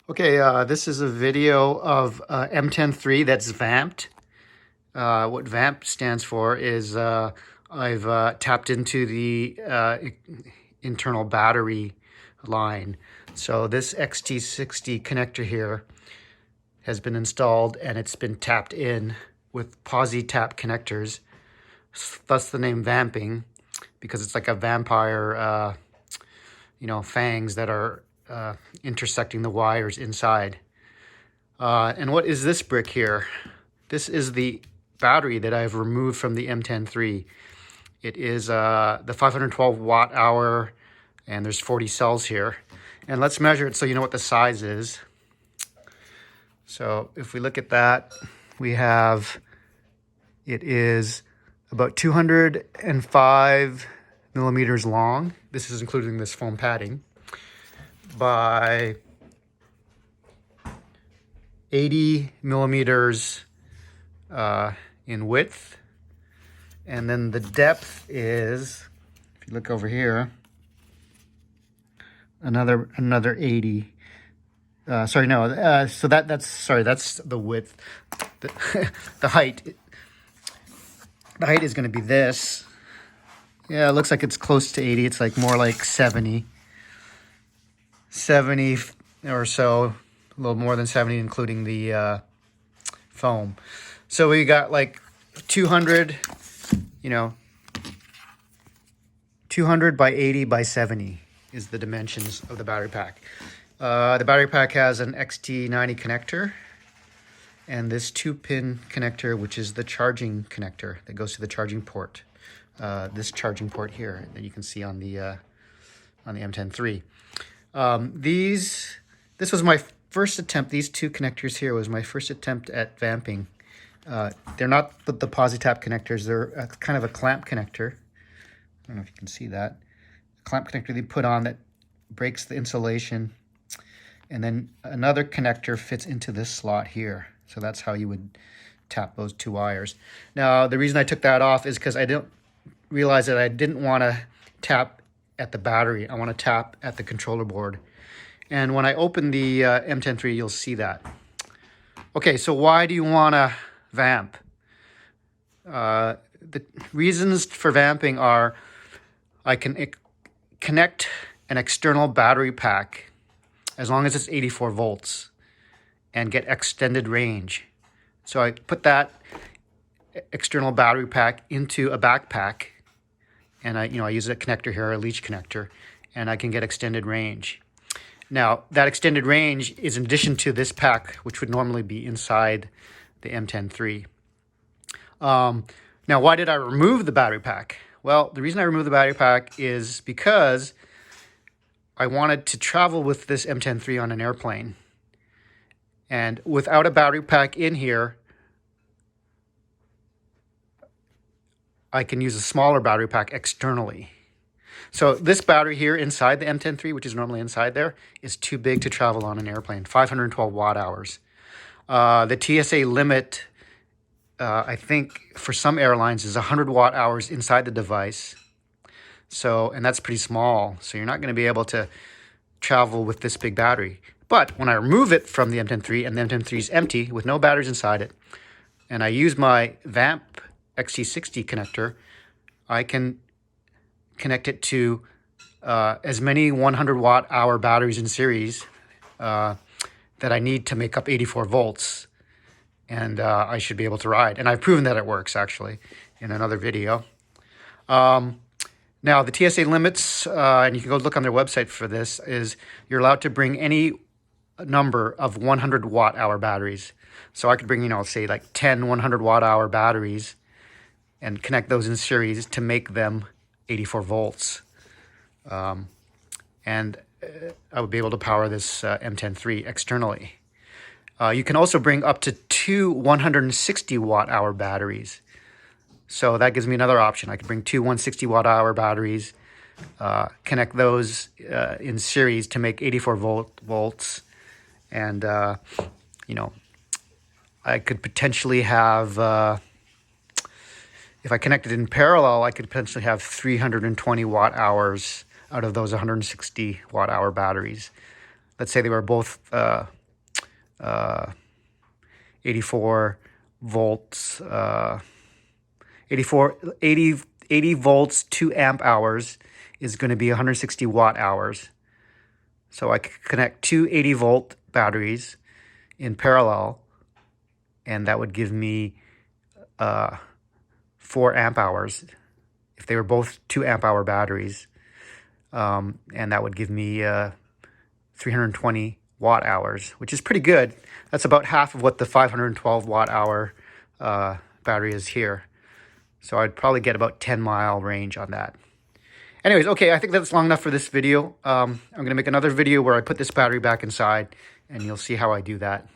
Okay, this is a video of Mten3 that's vamped. What vamp stands for is I've tapped into the internal battery line. So this XT60 connector here has been installed and it's been tapped in with posi-tap connectors, thus the name vamping, because it's like a vampire, fangs that are intersecting the wires inside. And what is this brick here? This is the battery that I've removed from the Mten3. It is the 512 watt hour, and there's 40 cells here. And let's measure it so you know what the size is. So if we look at that, we have, it is about 205 millimeters long. This is including this foam padding, by 80 millimeters in width. And then the depth is, if you look over here, another 80. So that's the width. The height. The height is going to be this. Yeah, it looks like it's close to 80. It's like more like 70 or so, a little more than 70, including the foam. So we got like 200, 200 by 80 by 70 is the dimensions of the battery pack. The battery pack has an XT90 connector and this 2-pin connector, which is the charging connector that goes to the charging port. This charging port here that you can see on the Mten3. This was my first attempt. These two connectors here was my first attempt at vamping. They're not the posi-tap connectors. They're kind of a clamp connector. I don't know if you can see that. A clamp connector they put on that breaks the insulation. And then another connector fits into this slot here. So that's how you would tap those two wires. Now, the reason I took that off is because I didn't realize that I didn't want to tap at the battery. I want to tap at the controller board. And when I open the Mten3, you'll see that. Okay, so why do you want to vamp? The reasons for vamping are I can connect an external battery pack as long as it's 84 volts and get extended range. So I put that external battery pack into a backpack, and I use a connector here, a leech connector, and I can get extended range. Now, that extended range is in addition to this pack, which would normally be inside the Mten3. Now, why did I remove the battery pack? Well, the reason I removed the battery pack is because I wanted to travel with this Mten3 on an airplane. And without a battery pack in here, I can use a smaller battery pack externally. So this battery here inside the Mten3, which is normally inside there, is too big to travel on an airplane, 512 watt hours. The TSA limit, I think for some airlines, is 100 watt hours inside the device. So, and that's pretty small. So you're not going to be able to travel with this big battery. But when I remove it from the Mten3 and the Mten3 is empty with no batteries inside it, and I use my Vamp XT60 connector, I can connect it to as many 100 watt hour batteries in series that I need to make up 84 volts. And I should be able to ride. And I've proven that it works, actually, in another video. Now, the TSA limits, and you can go look on their website for this, is you're allowed to bring any number of 100 watt hour batteries. So I could bring, say like 10 100 watt hour batteries and connect those in series to make them 84 volts. And I would be able to power this Mten3 externally. You can also bring up to 2 160 watt hour batteries. So that gives me another option. I could bring 2 160 watt hour batteries, connect those in series to make 84 volts. And, I could potentially have, if I connected in parallel, I could potentially have 320 watt hours out of those 160 watt hour batteries. Let's say they were both 84 volts, 80 volts, 2 amp hours is going to be 160 watt hours. So I could connect two 80 volt batteries in parallel, and that would give me 4 amp hours if they were both 2 amp hour batteries. And that would give me 320 watt hours, which is pretty good. That's about half of what the 512 watt hour battery is here. So I'd probably get about 10-mile range on that. Anyways, okay, I think that's long enough for this video. I'm going to make another video where I put this battery back inside, and you'll see how I do that.